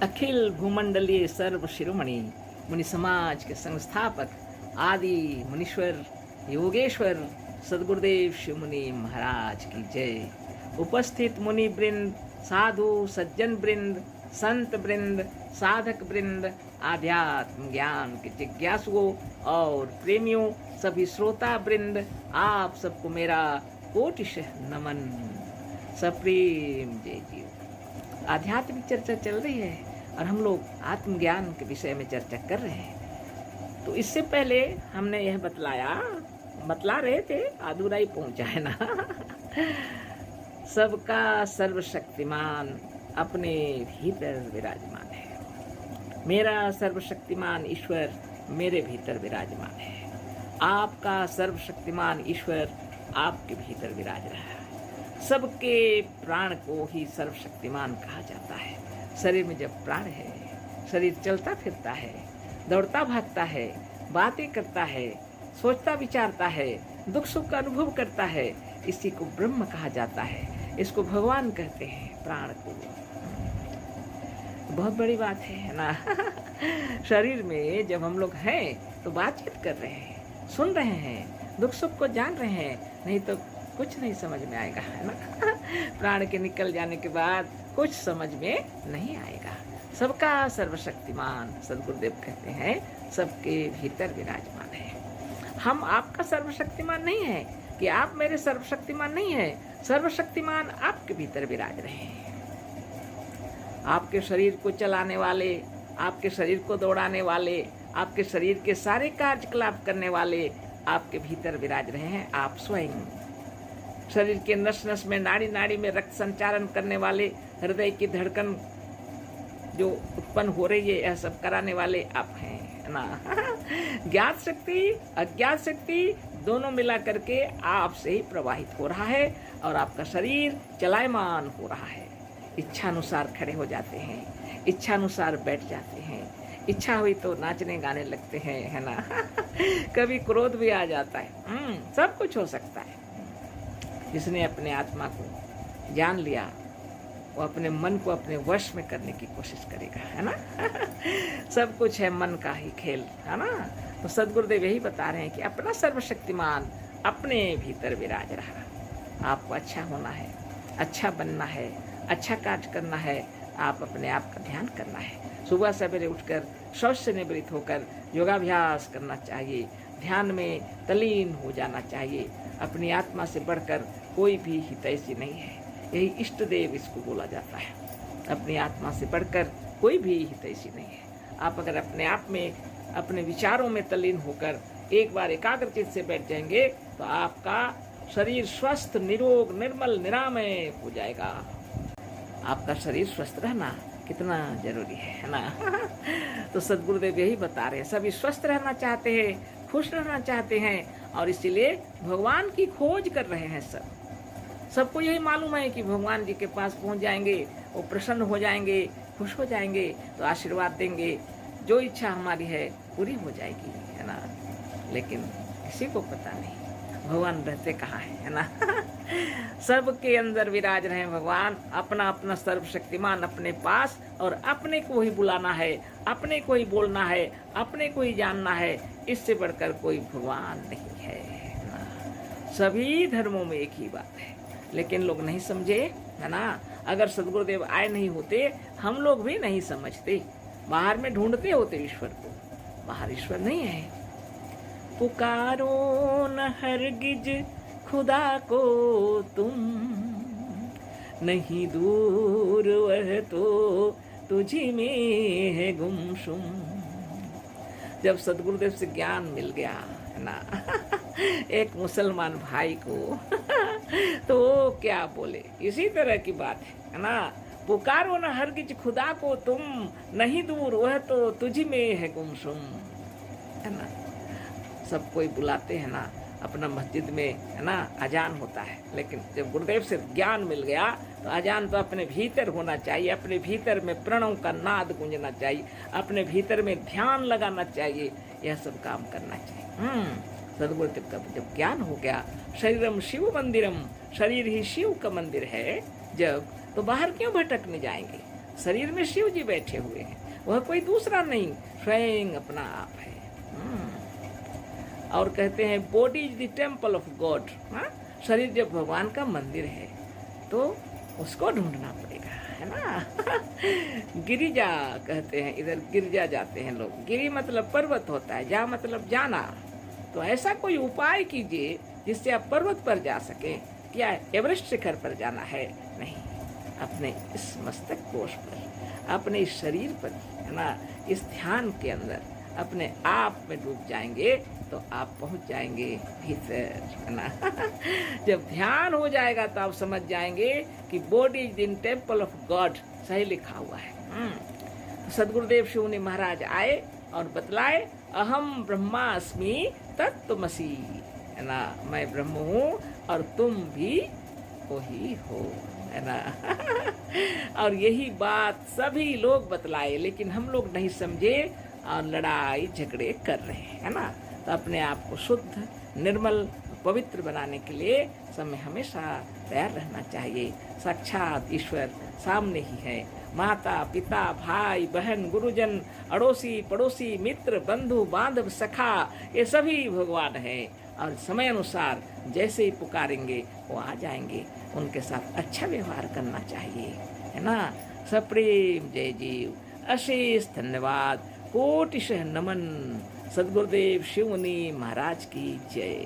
अखिल भूमंडलीय सर्व शिरोमणि मुनि समाज के संस्थापक आदि मुनीश्वर योगेश्वर सदगुरुदेव शिव मुनि महाराज की जय। उपस्थित मुनि वृंद, साधु सज्जन वृंद, संत वृंद, साधक वृंद, आध्यात्म ज्ञान के जिज्ञासुओं और प्रेमियों, सभी श्रोता वृंद, आप सबको मेरा कोटिशः नमन, सप्रेम जय जीव। आध्यात्मिक चर्चा चल रही है और हम लोग आत्मज्ञान के विषय में चर्चा कर रहे हैं। तो इससे पहले हमने यह बतला रहे थे, अधूरा ही पहुंचा है ना। सबका सर्वशक्तिमान अपने भीतर विराजमान है। मेरा सर्वशक्तिमान ईश्वर मेरे भीतर विराजमान है। आपका सर्वशक्तिमान ईश्वर आपके भीतर विराज रहा है। सबके प्राण को ही सर्वशक्तिमान कहा जाता है। शरीर में जब प्राण है, शरीर चलता फिरता है, दौड़ता भागता है, बातें करता है, सोचता विचारता है, दुख सुख का अनुभव करता है, इसी को ब्रह्म कहा जाता है। इसको भगवान कहते हैं, प्राण को। बहुत बड़ी बात है ना। शरीर में जब हम लोग हैं तो बातचीत कर रहे हैं, सुन रहे हैं, दुख सुख को जान रहे हैं, नहीं तो कुछ नहीं समझ में आएगा, है ना। प्राण के निकल जाने के बाद कुछ समझ में नहीं आएगा। सबका सर्वशक्तिमान सदगुरुदेव कहते हैं सबके भीतर विराजमान है। हम आपका सर्वशक्तिमान नहीं है कि आप मेरे सर्वशक्तिमान नहीं है। सर्वशक्तिमान आपके भीतर विराज रहे हैं। आपके शरीर को चलाने वाले, आपके शरीर को दौड़ाने वाले, आपके शरीर के सारे कार्यकलाप करने वाले आपके भीतर विराज रहे हैं। आप स्वयं शरीर के नस नस में, नाड़ी नाड़ी में रक्त संचारण करने वाले, हृदय की धड़कन जो उत्पन्न हो रही है, यह सब कराने वाले आप हैं ना। ज्ञात शक्ति अज्ञात शक्ति दोनों मिला करके आपसे ही प्रवाहित हो रहा है और आपका शरीर चलायमान हो रहा है। इच्छानुसार खड़े हो जाते हैं, इच्छानुसार बैठ जाते हैं, इच्छा हुई तो नाचने गाने लगते हैं, है ना। कभी क्रोध भी आ जाता है। सब कुछ हो सकता है। जिसने अपने आत्मा को जान लिया वो अपने मन को अपने वश में करने की कोशिश करेगा, है ना। सब कुछ है मन का ही खेल, है ना। तो सदगुरुदेव यही बता रहे हैं कि अपना सर्वशक्तिमान अपने भीतर विराज रहा। आपको अच्छा होना है, अच्छा बनना है, अच्छा कार्य करना है, आप अपने आप का ध्यान करना है। सुबह सवेरे उठकर शौच से निवृत्त होकर योगाभ्यास करना चाहिए। ध्यान में तल्लीन हो जाना चाहिए। अपनी आत्मा से बढ़कर कोई भी हितैषी नहीं है। यही इष्ट देव इसको बोला जाता है। अपनी आत्मा से बढ़कर कोई भी हितैषी नहीं है। आप अगर अपने आप में, अपने विचारों में तल्लीन होकर एक बार एकाग्रचित से बैठ जाएंगे तो आपका शरीर स्वस्थ, निरोग, निर्मल, निरामय हो जाएगा। आपका शरीर स्वस्थ रहना कितना जरूरी है ना। तो सदगुरुदेव यही बता रहे हैं, सभी स्वस्थ रहना चाहते हैं, खुश रहना चाहते हैं और इसीलिए भगवान की खोज कर रहे हैं। सबको यही मालूम है कि भगवान जी के पास पहुंच जाएंगे, वो प्रसन्न हो जाएंगे, खुश हो जाएंगे, तो आशीर्वाद देंगे, जो इच्छा हमारी है पूरी हो जाएगी, है ना। लेकिन किसी को पता नहीं भगवान रहते कहाँ है ना। सबके अंदर विराज रहे भगवान। अपना अपना सर्वशक्तिमान अपने पास और अपने को ही बुलाना है, अपने को ही बोलना है, अपने को ही जानना है। इससे बढ़कर कोई भगवान नहीं है ना। सभी धर्मों में एक ही बात है, लेकिन लोग नहीं समझे, है ना। अगर सदगुरुदेव आए नहीं होते हम लोग भी नहीं समझते। बाहर में ढूंढते होते ईश्वर को, बाहर ईश्वर नहीं है। पुकारो न हरगिज खुदा को तुम, नहीं दूर वह तो तुझी में है गुमसुम। जब सदगुरुदेव से ज्ञान मिल गया, है ना, एक मुसलमान भाई को, तो क्या बोले, इसी तरह की बात है ना। पुकारो न हरगिज खुदा को तुम, नहीं दूर वह तो तुझी में है गुमसुम, है ना। सब कोई बुलाते हैं ना अपना मस्जिद में, है ना, अजान होता है। लेकिन जब गुरुदेव से ज्ञान मिल गया तो अजान तो अपने भीतर होना चाहिए। अपने भीतर में प्रणव का नाद गूंजना चाहिए, अपने भीतर में ध्यान लगाना चाहिए, यह सब काम करना चाहिए। सदगुरुदेव का जब ज्ञान हो गया, शरीरम शिव मंदिरम, शरीर ही शिव का मंदिर है जब, तो बाहर क्यों भटकने जाएंगे। शरीर में शिव जी बैठे हुए हैं, वह कोई दूसरा नहीं, स्वयं अपना आप है। और कहते हैं body is the temple of God. शरीर जब भगवान का मंदिर है तो उसको ढूंढना पड़ेगा, है ना। गिरिजा कहते हैं, इधर गिरजा जाते हैं लोग। गिरि मतलब पर्वत होता है, जा मतलब जाना। तो ऐसा कोई उपाय कीजिए जिससे आप पर्वत पर जा सके। क्या एवरेस्ट शिखर पर जाना है? नहीं, अपने इस मस्तक कोश पर, अपने इस शरीर पर, है ना, इस ध्यान के अंदर अपने आप में डूब जाएंगे तो आप पहुंच जाएंगे भीतर, है ना। जब ध्यान हो जाएगा तो आप समझ जाएंगे कि body is in temple of God, सही लिखा हुआ है। तो सदगुरुदेव शिवनी महाराज आए और बतलाए, अहम ब्रह्मास्मि तत्त्वमसि, है ना, मैं ब्रह्म हूँ और तुम भी वही हो, है ना। और यही बात सभी लोग बतलाए, लेकिन हम लोग नहीं समझे और लड़ाई झगड़े कर रहे हैं, है ना। तो अपने आप को शुद्ध, निर्मल, पवित्र बनाने के लिए समय हमेशा तैयार रहना चाहिए। साक्षात ईश्वर सामने ही है। माता, पिता, भाई, बहन, गुरुजन, अड़ोसी, पड़ोसी, मित्र, बंधु, बांधव, सखा, ये सभी भगवान है। और समय अनुसार जैसे ही पुकारेंगे वो आ जाएंगे। उनके साथ अच्छा व्यवहार करना चाहिए, है ना। सप्रेम जय जीव, अशेष धन्यवाद, कोटिशः नमन। सद्गुरुदेव शिवमुनि महाराज की जय।